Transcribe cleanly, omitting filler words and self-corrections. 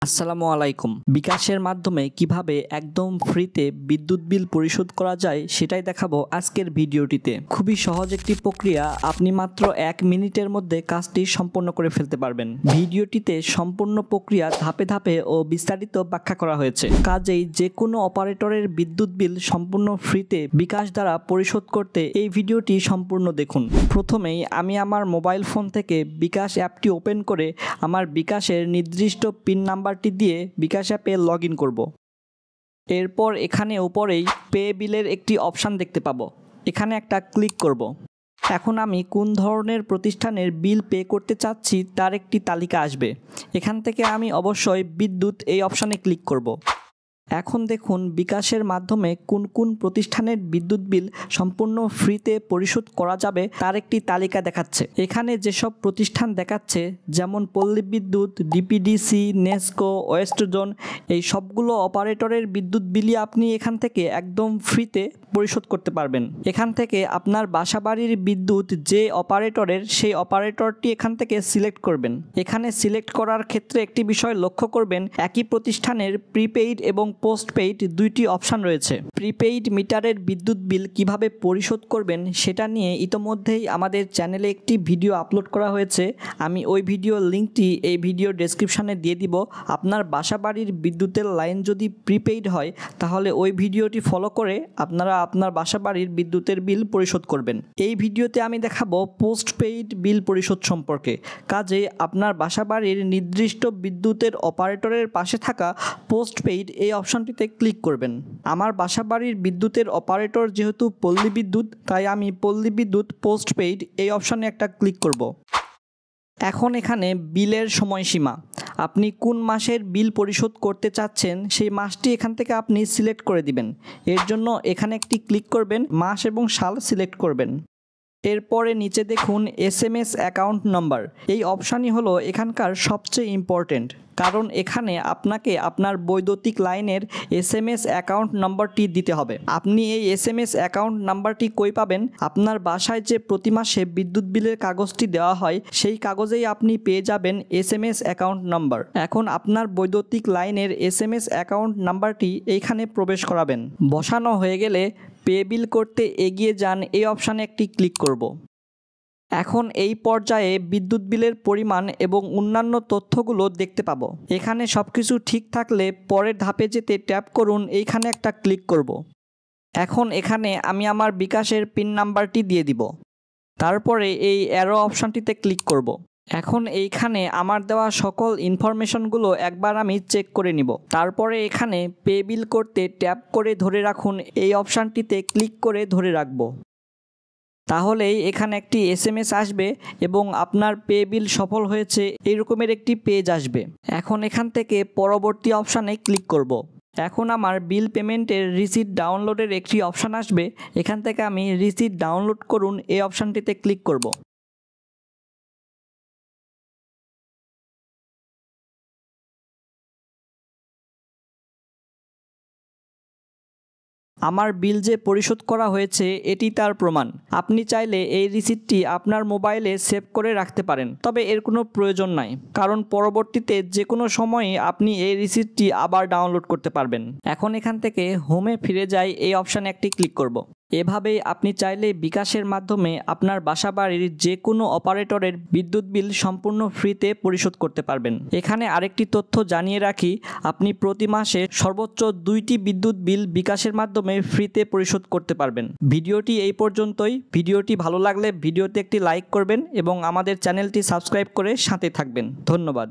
আসসালামু আলাইকুম। বিকাশের মাধ্যমে কিভাবে একদম ফ্রিতে বিদ্যুৎ বিল পরিশোধ করা যায় সেটাই দেখাবো আজকের ভিডিওটিতে। খুবই সহজ একটি প্রক্রিয়া, আপনি মাত্র 1 মিনিটের মধ্যে কাজটি সম্পন্ন করে ফেলতে পারবেন। ভিডিওটিতে সম্পূর্ণ প্রক্রিয়া ধাপে ধাপে ও বিস্তারিত ব্যাখ্যা করা হয়েছে। কাজেই যে কোনো অপারেটরের বিদ্যুৎ বিল সম্পূর্ণ ফ্রিতে বিকাশ দ্বারা পরিশোধ করতে এই ভিডিওটি সম্পূর্ণ দেখুন। প্রথমেই আমি আমার মোবাইল ফোন থেকে বিকাশ অ্যাপটি ওপেন করে আমার বিকাশের নির্দিষ্ট পিন নাম্বারটি দিয়ে বিকাশ অ্যাপে লগ ইন করব। এরপর এখানে উপরেই পে বিলের একটি অপশান দেখতে পাবো, এখানে একটা ক্লিক করব। এখন আমি কোন ধরনের প্রতিষ্ঠানের বিল পে করতে চাচ্ছি তার একটি তালিকা আসবে। এখান থেকে আমি অবশ্যই বিদ্যুৎ এই অপশানে ক্লিক করব। এখন দেখুন বিকাশের মাধ্যমে কোন কোন প্রতিষ্ঠানের বিদ্যুৎ বিল সম্পূর্ণ ফ্রিতে পরিশোধ করা যাবে তার একটি তালিকা দেখাচ্ছে। এখানে যেসব প্রতিষ্ঠান দেখাচ্ছে যেমন পল্লী বিদ্যুৎ, ডিপিডিসি, নেসকো, ওয়েস্ট জোন, এই সবগুলো অপারেটরের বিদ্যুৎ বিলই আপনি এখান থেকে একদম ফ্রিতে পরিশোধ করতে পারবেন। এখান থেকে আপনার বাসাবাড়ির বিদ্যুৎ যে অপারেটরের, সেই অপারেটরটি এখান থেকে সিলেক্ট করবেন। এখানে সিলেক্ট করার ক্ষেত্রে একটি বিষয় লক্ষ্য করবেন, একই প্রতিষ্ঠানের প্রিপেইড এবং পোস্টপেইড দুইটি অপশান রয়েছে। প্রিপেইড মিটারের বিদ্যুৎ বিল কিভাবে পরিশোধ করবেন সেটা নিয়ে ইতোমধ্যেই আমাদের চ্যানেলে একটি ভিডিও আপলোড করা হয়েছে। আমি ওই ভিডিওর লিঙ্কটি এই ভিডিওর ডেসক্রিপশানে দিয়ে দিব। আপনার বাসাবাড়ির বিদ্যুতের লাইন যদি প্রিপেইড হয় তাহলে ওই ভিডিওটি ফলো করে আপনারা আপনার বাসাবাড়ির বিদ্যুতের বিল পরিশোধ করবেন। এই ভিডিওতে আমি দেখাবো পোস্টপেইড বিল পরিশোধ সম্পর্কে। কাজে আপনার বাসাবাড়ির নির্দিষ্ট বিদ্যুতের অপারেটরের পাশে থাকা পোস্টপেইড এই অপশনটিতে ক্লিক করবেন। আমার বাসাবাড়ির বিদ্যুতের অপারেটর যেহেতু পল্লী বিদ্যুৎ, তাই আমি পল্লী বিদ্যুৎ পোস্টপেইড এই অপশনে একটা ক্লিক করব। এখন এখানে বিলের সময়সীমা, আপনি কোন মাসের বিল পরিশোধ করতে চাচ্ছেন সেই মাসটি এখান থেকে আপনি সিলেক্ট করে দিবেন। এর জন্য এখানে একটি ক্লিক করবেন, মাস এবং সাল সিলেক্ট করবেন। এরপরে নিচে দেখুন SMS অ্যাকাউন্ট নাম্বার। এই অপশানই হলো এখানকার সবচেয়ে ইম্পর্টেন্ট, কারণ এখানে আপনাকে আপনার বৈদ্যুতিক লাইনের SMS অ্যাকাউন্ট নাম্বারটি দিতে হবে। আপনি এই SMS অ্যাকাউন্ট নাম্বারটি কই পাবেন? আপনার বাসায় যে প্রতি মাসে বিদ্যুৎ বিলের কাগজটি দেওয়া হয় সেই কাগজেই আপনি পেয়ে যাবেন SMS অ্যাকাউন্ট নাম্বার। এখন আপনার বৈদ্যুতিক লাইনের SMS অ্যাকাউন্ট নাম্বারটি এইখানে প্রবেশ করাবেন। বসানো হয়ে গেলে পে বিল করতে এগিয়ে যান এই অপশানে একটি ক্লিক করব। এখন এই পর্যায়ে বিদ্যুৎ বিলের পরিমাণ এবং অন্যান্য তথ্যগুলো দেখতে পাবো। এখানে সবকিছু ঠিক থাকলে পরের ধাপে যেতে ট্যাপ করুন, এইখানে একটা ক্লিক করব। এখন এখানে আমি আমার বিকাশের পিন নাম্বারটি দিয়ে দিব। তারপরে এই অ্যারো অপশানটিতে ক্লিক করব। এখন এইখানে আমার দেওয়া সকল ইনফরমেশনগুলো একবার আমি চেক করে নিব। তারপরে এখানে পে বিল করতে ট্যাপ করে ধরে রাখুন, এই অপশানটিতে ক্লিক করে ধরে রাখবো। তাহলেই এখানে একটি SMS আসবে এবং আপনার পে বিল সফল হয়েছে এই রকমের একটি পেজ আসবে। এখন এখান থেকে পরবর্তী অপশানে ক্লিক করব। এখন আমার বিল পেমেন্টের রিসিট ডাউনলোডের একটি অপশান আসবে। এখান থেকে আমি রিসিট ডাউনলোড করুন এই অপশানটিতে ক্লিক করব। আমার বিল যে পরিশোধ করা হয়েছে এটি তার প্রমাণ। আপনি চাইলে এই রিসিটটি আপনার মোবাইলে সেভ করে রাখতে পারেন, তবে এর কোনো প্রয়োজন নাই, কারণ পরবর্তীতে যে কোনো সময়ে আপনি এই রিসিটটি আবার ডাউনলোড করতে পারবেন। এখন এখান থেকে হোমে ফিরে যাই এই অপশানে একটি ক্লিক করব। এভাবেই আপনি চাইলে বিকাশের মাধ্যমে আপনার বাসাবাড়ির যে কোনো অপারেটরের বিদ্যুৎ বিল সম্পূর্ণ ফ্রিতে পরিশোধ করতে পারবেন। এখানে আরেকটি তথ্য জানিয়ে রাখি, আপনি প্রতি মাসে সর্বোচ্চ 2টি বিদ্যুৎ বিল বিকাশের মাধ্যমে ফ্রিতে পরিশোধ করতে পারবেন। ভিডিওটি এই পর্যন্তই। ভিডিওটি ভালো লাগলে ভিডিওতে একটি লাইক করবেন এবং আমাদের চ্যানেলটি সাবস্ক্রাইব করে সাথে থাকবেন। ধন্যবাদ।